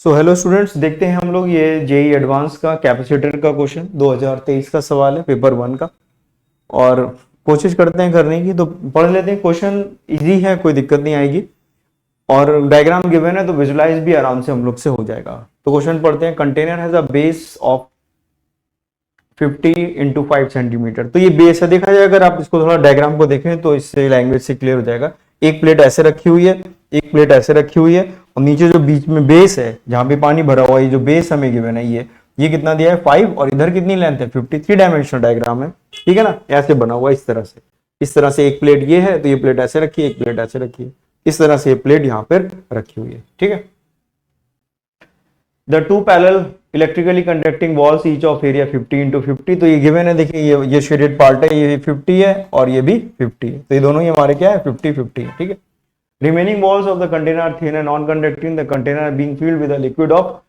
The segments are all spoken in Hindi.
सो हेलो स्टूडेंट्स, देखते हैं हम लोग ये जेई एडवांस का कैपेसिटर का क्वेश्चन 2023 का सवाल है पेपर 1 का। और कोशिश करते हैं करने की, तो पढ़ लेते हैं। क्वेश्चन इजी है, कोई दिक्कत नहीं आएगी और डायग्राम गिवन है तो विजुलाइज भी आराम से हम लोग से हो जाएगा। तो क्वेश्चन पढ़ते हैं। Container has a base of 50 into 5 centimetre. तो ये बेस है, देखा जाए अगर आप इसको थोड़ा डायग्राम को देखें तो इससे लैंग्वेज से क्लियर हो जाएगा। एक प्लेट ऐसे रखी हुई है, एक प्लेट ऐसे रखी हुई है और नीचे जो बीच में बेस है जहां पे पानी भरा हुआ है, ये जो बेस हमें गिवन है ये कितना दिया है 5 और इधर कितनी लेंथ है 50। 3 डायमेंशनल डायग्राम है, ठीक है ना। ऐसे बना हुआ है इस तरह से एक प्लेट ये है तो ये प्लेट ऐसे रखी है, एक प्लेट ऐसे रखी है, इस तरह से ये प्लेट यहाँ पर रखी हुई है, ठीक है। The two parallel electrically conducting walls each of area 50 into 50। तो ये गिवन है, देखिए ये शेडेड पार्ट है, ये 50 है और ये भी 50 है, तो ये दोनों ही हमारे क्या है 50-50 है, ठीक है। Remaining walls of the container are thin and non conducting, the container being filled with a liquid of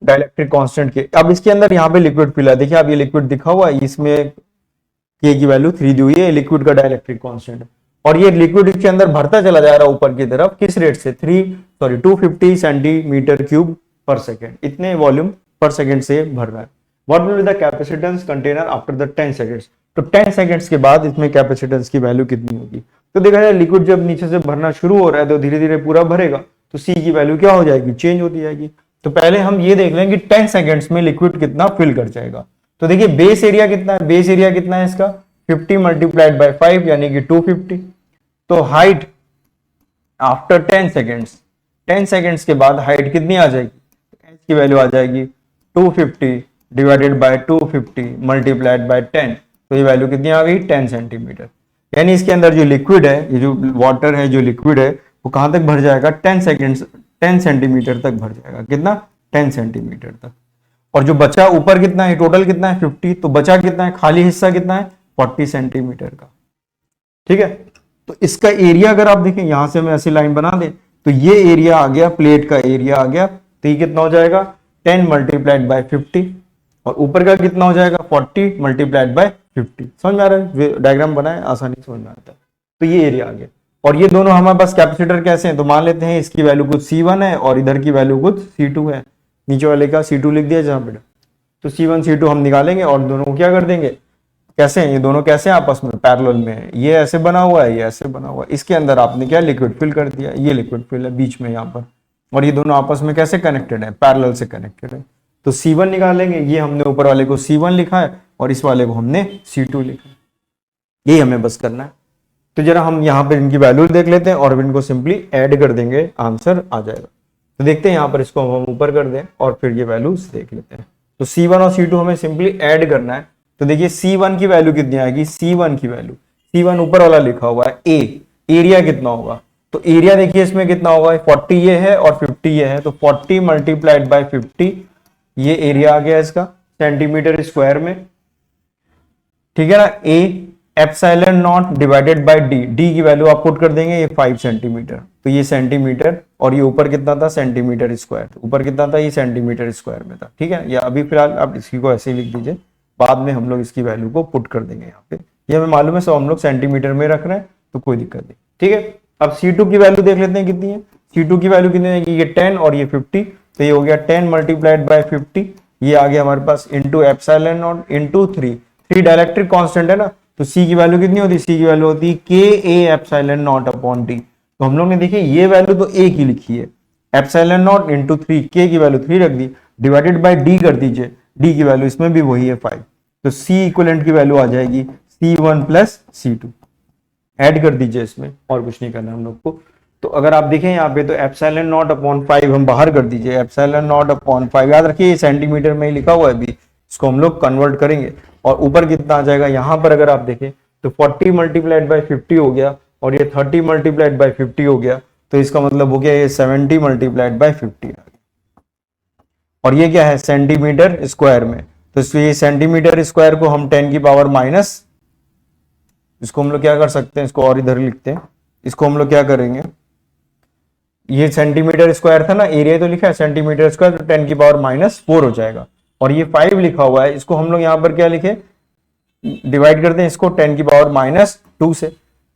dielectric constant के। अब इसके अंदर यहाँ पे लिक्विड फिल है, देखिए अब ये लिक्विड दिखा हुआ है, इसमें के की वैल्यू 3 दी हुई है, लिक्विड का डाइलेक्ट्रिक कांस्टेंट, और ये लिक्विड इसके अंदर भरता चला जा रहा है ऊपर की तरफ, किस रेट से 250 सेंटीमीटर क्यूब पर सेकेंड, इतने वॉल्यूम पर सेकेंड से भर रहा है। What will be the capacitance container after the 10 seconds. तो 10 सेकेंड्स के बाद इसमें कैपेसिटेंस की वैल्यू कितनी होगी। तो देखा जाए लिक्विड जब नीचे से भरना शुरू हो रहा है तो धीरे धीरे पूरा भरेगा, तो सी की वैल्यू क्या हो जाएगी, चेंज होती जाएगी। तो पहले हम ये देख लें कि 10 सेकेंड्स में लिक्विड कितना फिल कर जाएगा। तो देखिए बेस एरिया कितना है, बेस एरिया कितना है इसका 50 मल्टीप्लाइड बाय 5 यानी कि 250। तो हाइट आफ्टर 10 सेकेंड्स, 10 सेकेंड्स के बाद हाइट कितनी आ जाएगी, एच की वैल्यू आ जाएगी 250 डिवाइडेड बाय 250 मल्टीप्लाइड बाय 10। तो ये वैल्यू कितनी आ गई 10 सेंटीमीटर। यानी इसके अंदर जो लिक्विड है, ये जो वाटर है, जो लिक्विड है वो कहां तक भर जाएगा 10 सेंटीमीटर तक भर जाएगा। कितना 10 सेंटीमीटर तक। और जो बचा ऊपर कितना है, टोटल कितना है 50, तो बचा कितना है, खाली हिस्सा कितना है 40 सेंटीमीटर का, ठीक है। तो इसका एरिया अगर आप देखें, यहां से मैं ऐसी लाइन बना दें तो ये एरिया आ गया, प्लेट का एरिया आ गया, तो ये कितना हो जाएगा 10 मल्टीप्लाइड बाय 50 और ऊपर का कितना हो जाएगा 40 मल्टीप्लाइड बाय 50। समझ में आ रहा है, डायग्राम बनाए आसानी समझ में आता है। तो ये एरिया आ गया और ये दोनों हमारे पास कैपेसिटर कैसे हैं, तो मान लेते हैं इसकी वैल्यू कुछ C1 है और इधर की वैल्यू कुछ C2 है। नीचे वाले का C2 लिख दिया जहां बेटा, तो C1 C2 हम निकालेंगे और दोनों को क्या कर देंगे, कैसे हैं ये दोनों, कैसे हैं आपस में पैरेलल में है, ये ऐसे बना हुआ है, ये ऐसे बना हुआ है। इसके अंदर आपने क्या लिक्विड फिल कर दिया, ये लिक्विड फिल है बीच में यहाँ पर, और ये दोनों आपस में कैसे कनेक्टेड है, पैरेलल से कनेक्टेड है। तो C1 निकालेंगे, ये हमने ऊपर वाले को C1 लिखा है और इस वाले को हमने C2 लिखा है, यही हमें बस करना है। तो जरा हम यहाँ पर इनकी वैल्यू देख लेते हैं और इनको सिंपली ऐड कर देंगे, आंसर आ जाएगा। तो देखते हैं यहाँ पर इसको हम ऊपर कर दें और फिर ये वैल्यूज देख लेते हैं। तो C1 और C2 हमें सिंपली ऐड करना है। तो देखिए C1 की वैल्यू कितनी आएगी, C1 की वैल्यू, C1 ऊपर वाला लिखा हुआ है ए, एरिया कितना होगा, तो एरिया देखिए इसमें कितना होगा 40 ये है और 50 ये है, तो 40 मल्टीप्लाइड बाय 50 ये एरिया आ गया इसका सेंटीमीटर स्क्वायर में, ठीक है ना। A epsilon not divided by D, D की वैल्यू आप पुट कर देंगे, ये 5 सेंटीमीटर, तो ये सेंटीमीटर और ये ऊपर कितना था सेंटीमीटर स्क्वायर, ऊपर कितना था ये सेंटीमीटर स्क्वायर में था, ठीक है। या अभी फिलहाल आप इसकी को ऐसे ही लिख दीजिए, बाद में हम लोग इसकी वैल्यू को पुट कर देंगे यहाँ पे, ये हमें मालूम है सब हम लोग सेंटीमीटर में रख रहे हैं तो कोई दिक्कत नहीं, ठीक है। अब C2 की वैल्यू देख लेते हैं कितनी है। C2 की वैल्यू कितनी है, ये 10 और ये 50, तो ये हो गया 10 मल्टीप्लाइड बाय 50, ये आ गया हमारे पास into epsilon not into 3 dielectric constant है ना, तो C की वैल्यू कितनी होती है, C की वैल्यू होती है KA epsilon not upon D। तो हम लोग ने देखिए ये वैल्यू तो A की लिखी है, एप्सिलॉन नॉट इंटू 3, K की वैल्यू 3 रख दी, डिवाइडेड बाय D कर दीजिए, D की वैल्यू इसमें भी वही है 5, तो C इक्विवेलेंट की वैल्यू आ जाएगी C1 प्लस C2, ऐड कर दीजिए इसमें, और कुछ नहीं करना हम लोग को। तो अगर आप देखें यहाँ पे तो एप्सिलॉन नॉट अपॉन 5 हम बाहर कर दीजिए, एप्सिलॉन नॉट अपॉन 5 याद रखिए ये सेंटीमीटर में ही लिखा हुआ है अभी, इसको हम लोग कन्वर्ट करेंगे और ऊपर कितना आ जाएगा, यहाँ पर अगर आप देखें तो 40 मल्टीप्लाइड बाय 50 हो गया और ये 30 मल्टीप्लाइड बाय 50 हो गया, तो इसका मतलब हो गया ये 70 मल्टीप्लाइड बाय 50 आ गया, और ये क्या है सेंटीमीटर स्क्वायर में, तो इसलिए सेंटीमीटर स्क्वायर को हम 10 की पावर माइनस, इसको हम लोग क्या कर सकते हैं, इसको और इधर लिखते हैं, इसको हम लोग क्या करेंगे, ये सेंटीमीटर स्क्वायर था ना, एरिया तो लिखा है सेंटीमीटर स्क्वायर, तो 10 की पावर माइनस 4 हो जाएगा, और ये 5 लिखा हुआ है, इसको हम लोग यहाँ पर क्या लिखे, डिवाइड करते हैं इसको 10 की पावर माइनस 2 से।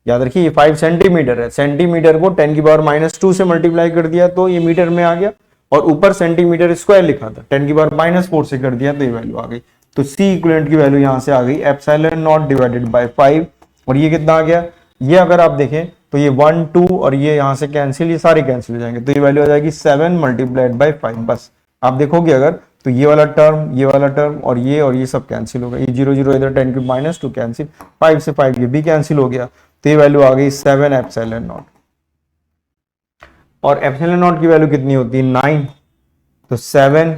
याद रखिए ये 5 सेंटीमीटर है, सेंटीमीटर को 10 की पावर माइनस 2 से मल्टीप्लाई कर दिया तो ये मीटर में आ गया, और ऊपर सेंटीमीटर स्क्वायर लिखा था, 10⁻⁻⁴ से कर दिया तो ये वैल्यू आ गई। तो सी इक्विवेलेंट की वैल्यू यहां से आ गई एप्सिलॉन नॉट डिवाइडेड बाय 5, और ये कितना आ गया, ये अगर आप देखें तो ये 1 2 और ये यहां से कैंसिल, ये सारे कैंसिल हो जाएंगे, तो ये वैल्यू आ जाएगी 7 मल्टीप्लाइड बाय 5। बस आप देखोगे अगर तो ये वाला टर्म और ये सब कैंसिल हो गया, ये 0 0 इधर 10⁻² कैंसिल, 5 से 5 ये भी कैंसिल हो गया, तो ये वैल्यू आ गई 7 एप्सिलॉन नॉट। और एप्सिलॉन नॉट की वैल्यू कितनी होती है 9, तो 7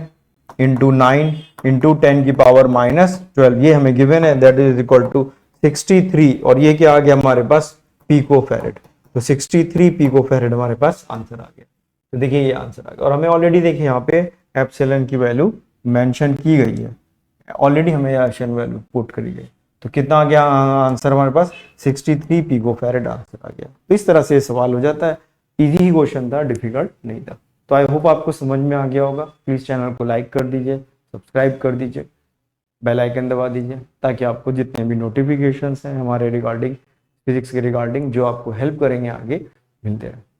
इंटू 9 इंटू 10⁻⁻12 ये हमें गिवन है, दैट इज इक्वल टू 63, और ये क्या आ गया हमारे पास पिको फैरेड, तो 63 पिको फैरेड हमारे पास आंसर आ गया। तो देखिए ये आंसर आ गया, और हमें ऑलरेडी देखिए यहाँ पे एप्सिलॉन की वैल्यू मेंशन की गई है, ऑलरेडी हमें एप्सिलॉन वैल्यू पुट करी गई, तो कितना आ गया आंसर हमारे पास 63 पिको फैरेड आंसर आ गया। तो इस तरह से सवाल हो जाता है, इजी ही क्वेश्चन था, डिफिकल्ट नहीं था। तो आई होप आपको समझ में आ गया होगा। प्लीज चैनल को लाइक कर दीजिए, सब्सक्राइब कर दीजिए, बेल आइकन दबा दीजिए, ताकि आपको जितने भी नोटिफिकेशंस हैं हमारे रिगार्डिंग फिजिक्स के रिगार्डिंग जो आपको हेल्प करेंगे आगे, मिलते रहे।